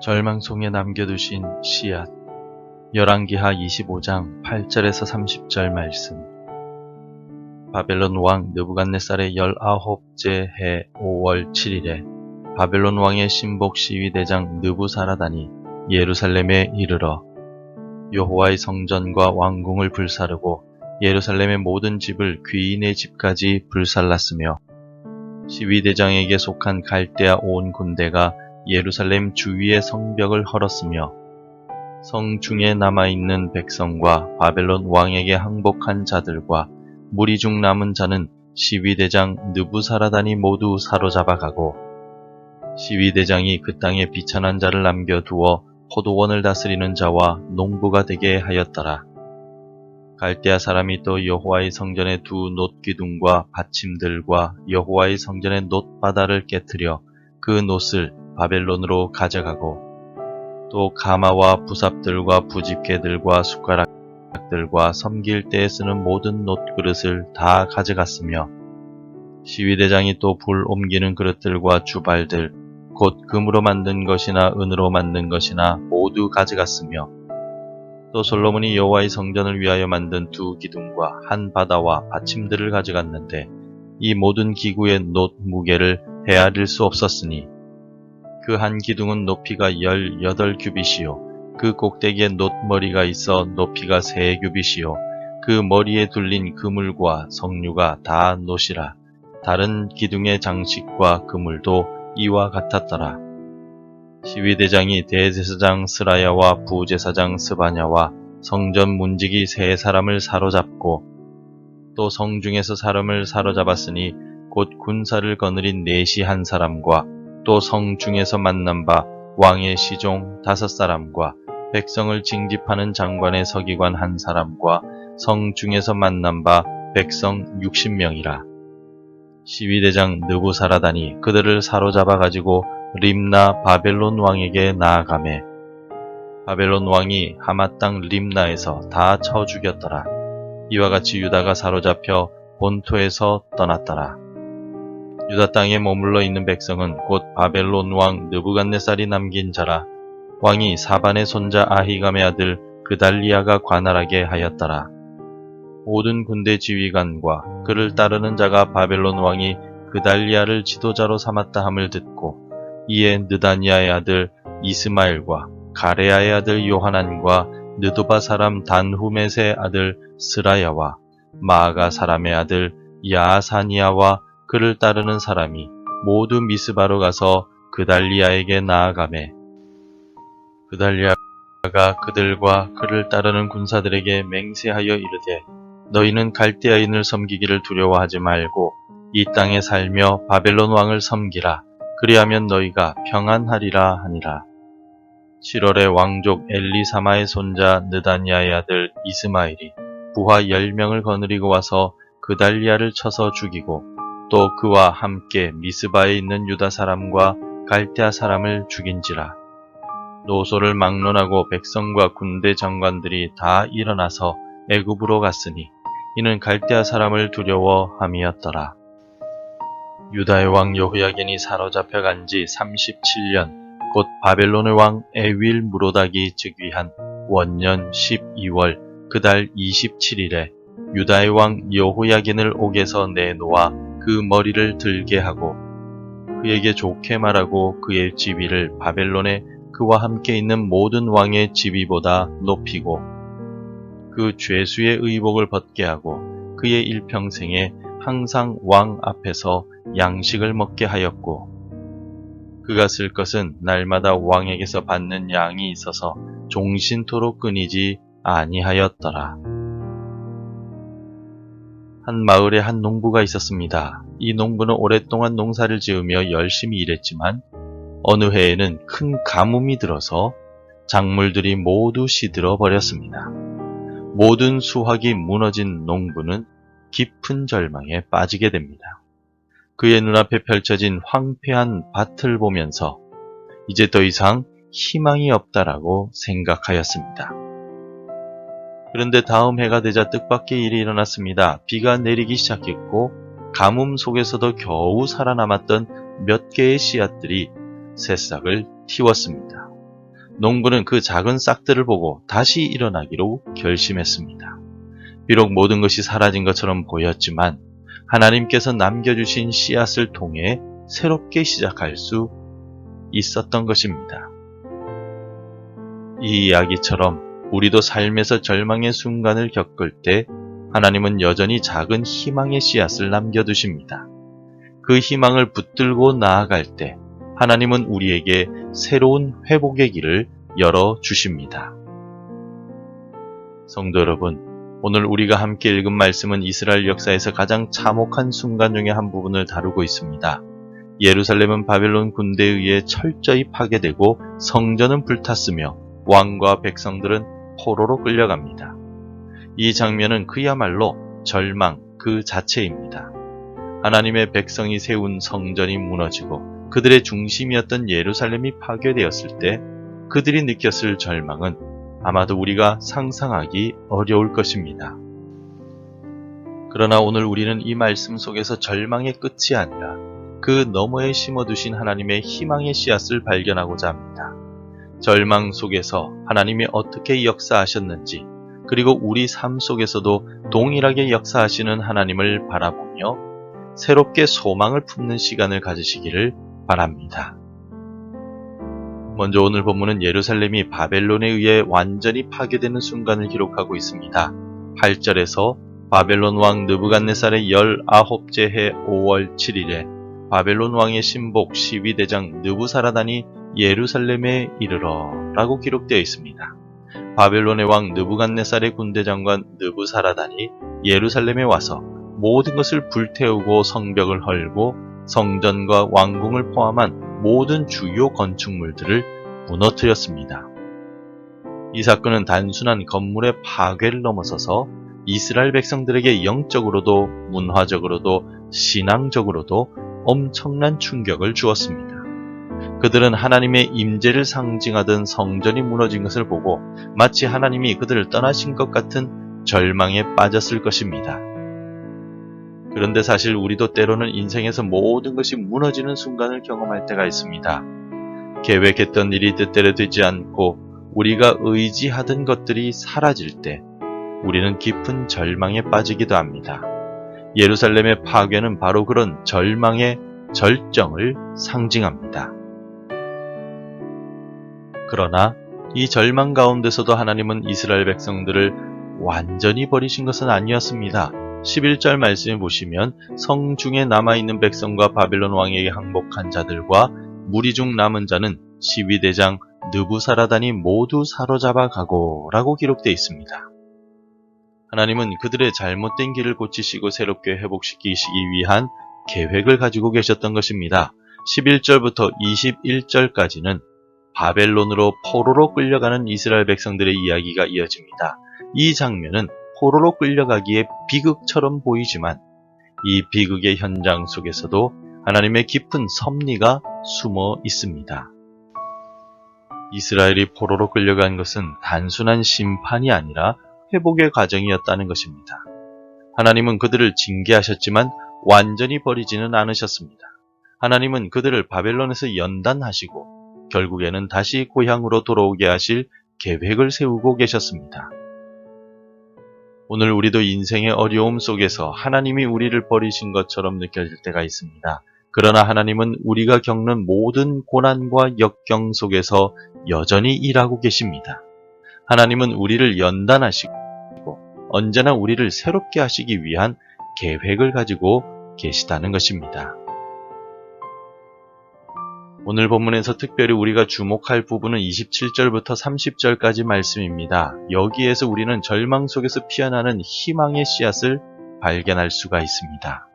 절망 속에 남겨두신 씨앗. 열왕기하 25장 8절에서 30절 말씀. 바벨론 왕 느부갓네살의 19째 해 5월 7일에 바벨론 왕의 신복 시위대장 느부사라단이 예루살렘에 이르러 여호와의 성전과 왕궁을 불사르고 예루살렘의 모든 집을 귀인의 집까지 불살랐으며, 시위대장에게 속한 갈대아 온 군대가 예루살렘 주위의 성벽을 헐었으며, 성 중에 남아있는 백성과 바벨론 왕에게 항복한 자들과 무리 중 남은 자는 시위대장 느부사라단이 모두 사로잡아가고, 시위대장이 그 땅에 비천한 자를 남겨두어 포도원을 다스리는 자와 농부가 되게 하였더라. 갈대아 사람이 또 여호와의 성전의 두 놋기둥과 받침들과 여호와의 성전의 놋바다를 깨뜨려 그 놋을 바벨론으로 가져가고, 또 가마와 부삽들과 부집개들과 숟가락들과 섬길 때에 쓰는 모든 놋그릇을 다 가져갔으며, 시위대장이 또 불 옮기는 그릇들과 주발들, 곧 금으로 만든 것이나 은으로 만든 것이나 모두 가져갔으며, 또 솔로몬이 여호와의 성전을 위하여 만든 두 기둥과 한 바다와 받침들을 가져갔는데, 이 모든 기구의 놋 무게를 헤아릴 수 없었으니, 그 한 기둥은 높이가 18규빗이요 그 꼭대기에 놋머리가 있어 높이가 3규빗이요 그 머리에 둘린 그물과 석류가 다 놋이라. 다른 기둥의 장식과 그물도 이와 같았더라. 시위대장이 대제사장 스라야와 부제사장 스바냐와 성전 문지기 3사람을 사로잡고, 또 성중에서 사람을 사로잡았으니 곧 군사를 거느린 내시 1사람과 또 성중에서 만난 바 왕의 시종 5사람과 백성을 징집하는 장관의 서기관 1사람과 성중에서 만난 바 백성 60명이라. 시위대장 느부사라단이 그들을 사로잡아 가지고 림나 바벨론 왕에게 나아가매, 바벨론 왕이 하맛 땅 림나에서 다 쳐 죽였더라. 이와 같이 유다가 사로잡혀 본토에서 떠났더라. 유다 땅에 머물러 있는 백성은 곧 바벨론 왕 느부갓네살이 남긴 자라. 왕이 사반의 손자 아히감의 아들 그달리아가 관할하게 하였더라. 모든 군대 지휘관과 그를 따르는 자가 바벨론 왕이 그달리아를 지도자로 삼았다 함을 듣고, 이에 느다니아의 아들 이스마엘과 가레아의 아들 요하난과 느도바 사람 단후멧의 아들 스라야와 마아가 사람의 아들 야아사니아와 그를 따르는 사람이 모두 미스바로 가서 그달리아에게 나아가매, 그달리아가 그들과 그를 따르는 군사들에게 맹세하여 이르되, 너희는 갈대아인을 섬기기를 두려워하지 말고 이 땅에 살며 바벨론 왕을 섬기라. 그리하면 너희가 평안하리라 하니라. 7월에 왕족 엘리사마의 손자 느다니아의 아들 이스마엘이 부하 10명을 거느리고 와서 그달리아를 쳐서 죽이고, 또 그와 함께 미스바에 있는 유다 사람과 갈대아 사람을 죽인지라. 노소를 막론하고 백성과 군대 장관들이 다 일어나서 애굽으로 갔으니 이는 갈대아 사람을 두려워함이었더라. 유다의 왕 여호야긴이 사로잡혀 간 지 37년, 곧 바벨론의 왕 에윌 무로닥이 즉위한 원년 12월 그달 27일에 유다의 왕 여호야긴을 옥에서 내놓아 그 머리를 들게 하고, 그에게 좋게 말하고 그의 지위를 바벨론에 그와 함께 있는 모든 왕의 지위보다 높이고, 그 죄수의 의복을 벗게 하고 그의 일평생에 항상 왕 앞에서 양식을 먹게 하였고, 그가 쓸 것은 날마다 왕에게서 받는 양이 있어서 종신토록 끊이지 아니하였더라. 한 마을에 한 농부가 있었습니다. 이 농부는 오랫동안 농사를 지으며 열심히 일했지만 어느 해에는 큰 가뭄이 들어서 작물들이 모두 시들어 버렸습니다. 모든 수확이 무너진 농부는 깊은 절망에 빠지게 됩니다. 그의 눈앞에 펼쳐진 황폐한 밭을 보면서 이제 더 이상 희망이 없다라고 생각하였습니다. 그런데 다음 해가 되자 뜻밖의 일이 일어났습니다. 비가 내리기 시작했고, 가뭄 속에서도 겨우 살아남았던 몇 개의 씨앗들이 새싹을 틔웠습니다. 농부는 그 작은 싹들을 보고 다시 일어나기로 결심했습니다. 비록 모든 것이 사라진 것처럼 보였지만 하나님께서 남겨주신 씨앗을 통해 새롭게 시작할 수 있었던 것입니다. 이 이야기처럼 우리도 삶에서 절망의 순간을 겪을 때 하나님은 여전히 작은 희망의 씨앗을 남겨두십니다. 그 희망을 붙들고 나아갈 때 하나님은 우리에게 새로운 회복의 길을 열어주십니다. 성도 여러분, 오늘 우리가 함께 읽은 말씀은 이스라엘 역사에서 가장 참혹한 순간 중의 한 부분을 다루고 있습니다. 예루살렘은 바벨론 군대에 의해 철저히 파괴되고 성전은 불탔으며 왕과 백성들은 포로로 끌려갑니다. 이 장면은 그야말로 절망 그 자체입니다. 하나님의 백성이 세운 성전이 무너지고 그들의 중심이었던 예루살렘이 파괴되었을 때 그들이 느꼈을 절망은 아마도 우리가 상상하기 어려울 것입니다. 그러나 오늘 우리는 이 말씀 속에서 절망의 끝이 아니라 그 너머에 심어두신 하나님의 희망의 씨앗을 발견하고자 합니다. 절망 속에서 하나님이 어떻게 역사하셨는지, 그리고 우리 삶 속에서도 동일하게 역사하시는 하나님을 바라보며 새롭게 소망을 품는 시간을 가지시기를 바랍니다. 먼저 오늘 본문은 예루살렘이 바벨론에 의해 완전히 파괴되는 순간을 기록하고 있습니다. 8절에서 바벨론 왕 느부갓네살의 19째 해 5월 7일에 바벨론 왕의 신복 12대장 느부사라단이 예루살렘에 이르러 라고 기록되어 있습니다. 바벨론의 왕 느부갓네살의 군대장관 느부사라단이 예루살렘에 와서 모든 것을 불태우고 성벽을 헐고 성전과 왕궁을 포함한 모든 주요 건축물들을 무너뜨렸습니다. 이 사건은 단순한 건물의 파괴를 넘어서서 이스라엘 백성들에게 영적으로도 문화적으로도 신앙적으로도 엄청난 충격을 주었습니다. 그들은 하나님의 임재를 상징하던 성전이 무너진 것을 보고 마치 하나님이 그들을 떠나신 것 같은 절망에 빠졌을 것입니다. 그런데 사실 우리도 때로는 인생에서 모든 것이 무너지는 순간을 경험할 때가 있습니다. 계획했던 일이 뜻대로 되지 않고 우리가 의지하던 것들이 사라질 때 우리는 깊은 절망에 빠지기도 합니다. 예루살렘의 파괴는 바로 그런 절망의 절정을 상징합니다. 그러나 이 절망 가운데서도 하나님은 이스라엘 백성들을 완전히 버리신 것은 아니었습니다. 11절 말씀을 보시면 성중에 남아있는 백성과 바벨론 왕에게 항복한 자들과 무리 중 남은 자는 12대장 느부사라단이 모두 사로잡아 가고 라고 기록되어 있습니다. 하나님은 그들의 잘못된 길을 고치시고 새롭게 회복시키시기 위한 계획을 가지고 계셨던 것입니다. 11절부터 21절까지는 바벨론으로 포로로 끌려가는 이스라엘 백성들의 이야기가 이어집니다. 이 장면은 포로로 끌려가기에 비극처럼 보이지만 이 비극의 현장 속에서도 하나님의 깊은 섭리가 숨어 있습니다. 이스라엘이 포로로 끌려간 것은 단순한 심판이 아니라 회복의 과정이었다는 것입니다. 하나님은 그들을 징계하셨지만 완전히 버리지는 않으셨습니다. 하나님은 그들을 바벨론에서 연단하시고 결국에는 다시 고향으로 돌아오게 하실 계획을 세우고 계셨습니다. 오늘 우리도 인생의 어려움 속에서 하나님이 우리를 버리신 것처럼 느껴질 때가 있습니다. 그러나 하나님은 우리가 겪는 모든 고난과 역경 속에서 여전히 일하고 계십니다. 하나님은 우리를 연단하시고 언제나 우리를 새롭게 하시기 위한 계획을 가지고 계시다는 것입니다. 오늘 본문에서 특별히 우리가 주목할 부분은 27절부터 30절까지 말씀입니다. 여기에서 우리는 절망 속에서 피어나는 희망의 씨앗을 발견할 수가 있습니다.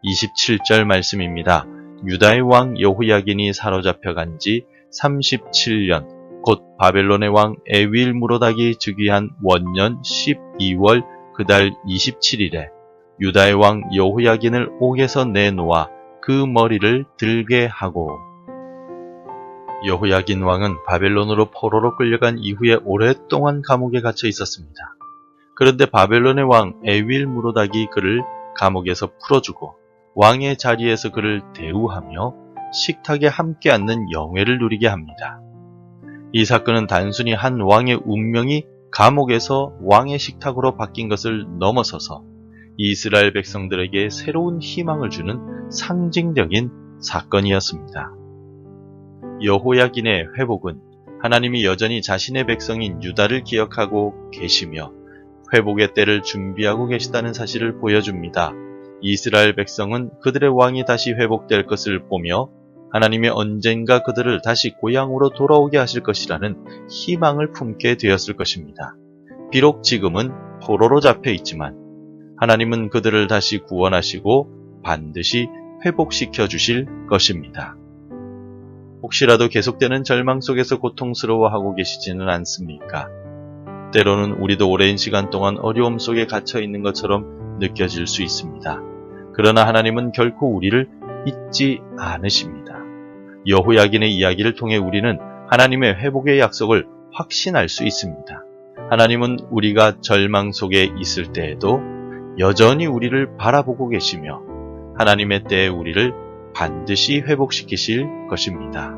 27절 말씀입니다. 유다의 왕 여호야긴이 사로잡혀간 지 37년, 곧 바벨론의 왕 에윌무로닥이 즉위한 원년 12월 그달 27일에 유다의 왕 여호야긴을 옥에서 내놓아 그 머리를 들게 하고. 여호야긴 왕은 바벨론으로 포로로 끌려간 이후에 오랫동안 감옥에 갇혀 있었습니다. 그런데 바벨론의 왕 에윌무로닥이 그를 감옥에서 풀어주고 왕의 자리에서 그를 대우하며 식탁에 함께 앉는 영예를 누리게 합니다. 이 사건은 단순히 한 왕의 운명이 감옥에서 왕의 식탁으로 바뀐 것을 넘어서서 이스라엘 백성들에게 새로운 희망을 주는 상징적인 사건이었습니다. 여호야긴의 회복은 하나님이 여전히 자신의 백성인 유다를 기억하고 계시며 회복의 때를 준비하고 계시다는 사실을 보여줍니다. 이스라엘 백성은 그들의 왕이 다시 회복될 것을 보며 하나님이 언젠가 그들을 다시 고향으로 돌아오게 하실 것이라는 희망을 품게 되었을 것입니다. 비록 지금은 포로로 잡혀 있지만 하나님은 그들을 다시 구원하시고 반드시 회복시켜 주실 것입니다. 혹시라도 계속되는 절망 속에서 고통스러워하고 계시지는 않습니까? 때로는 우리도 오랜 시간 동안 어려움 속에 갇혀 있는 것처럼 느껴질 수 있습니다. 그러나 하나님은 결코 우리를 잊지 않으십니다. 여호야긴의 이야기를 통해 우리는 하나님의 회복의 약속을 확신할 수 있습니다. 하나님은 우리가 절망 속에 있을 때에도 여전히 우리를 바라보고 계시며 하나님의 때에 우리를 반드시 회복시키실 것입니다.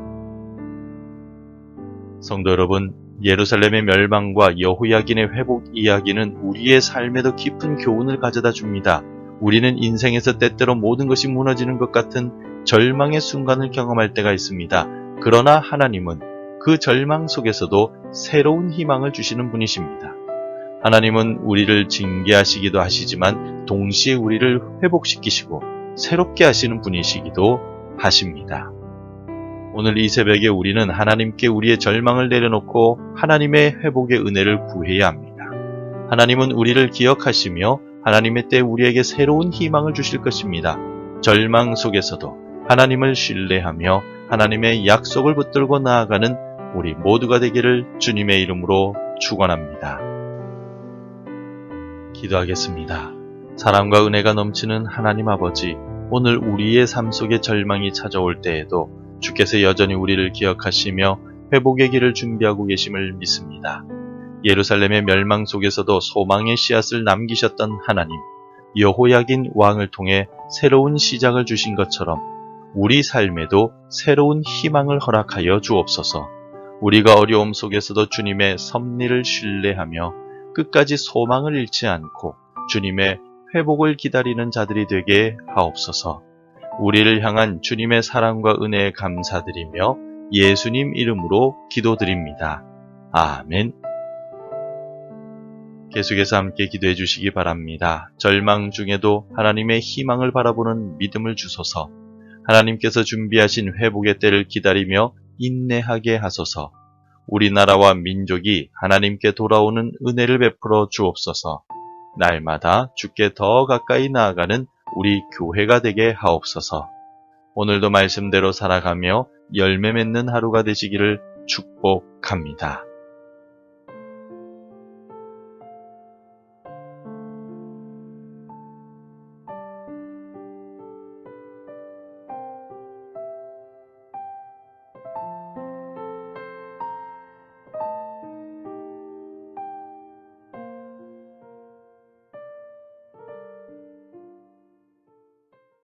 성도 여러분, 예루살렘의 멸망과 여호야긴의 회복 이야기는 우리의 삶에도 깊은 교훈을 가져다 줍니다. 우리는 인생에서 때때로 모든 것이 무너지는 것 같은 절망의 순간을 경험할 때가 있습니다. 그러나 하나님은 그 절망 속에서도 새로운 희망을 주시는 분이십니다. 하나님은 우리를 징계하시기도 하시지만 동시에 우리를 회복시키시고 새롭게 하시는 분이시기도 하십니다. 오늘 이 새벽에 우리는 하나님께 우리의 절망을 내려놓고 하나님의 회복의 은혜를 구해야 합니다. 하나님은 우리를 기억하시며 하나님의 때 우리에게 새로운 희망을 주실 것입니다. 절망 속에서도 하나님을 신뢰하며 하나님의 약속을 붙들고 나아가는 우리 모두가 되기를 주님의 이름으로 축원합니다. 기도하겠습니다. 사랑과 은혜가 넘치는 하나님 아버지, 오늘 우리의 삶 속에 절망이 찾아올 때에도 주께서 여전히 우리를 기억하시며 회복의 길을 준비하고 계심을 믿습니다. 예루살렘의 멸망 속에서도 소망의 씨앗을 남기셨던 하나님, 여호야긴 왕을 통해 새로운 시작을 주신 것처럼 우리 삶에도 새로운 희망을 허락하여 주옵소서. 우리가 어려움 속에서도 주님의 섭리를 신뢰하며 끝까지 소망을 잃지 않고 주님의 회복을 기다리는 자들이 되게 하옵소서. 우리를 향한 주님의 사랑과 은혜에 감사드리며 예수님 이름으로 기도드립니다. 아멘. 계속해서 함께 기도해 주시기 바랍니다. 절망 중에도 하나님의 희망을 바라보는 믿음을 주소서. 하나님께서 준비하신 회복의 때를 기다리며 인내하게 하소서. 우리나라와 민족이 하나님께 돌아오는 은혜를 베풀어 주옵소서. 날마다 주께 더 가까이 나아가는 우리 교회가 되게 하옵소서. 오늘도 말씀대로 살아가며 열매 맺는 하루가 되시기를 축복합니다.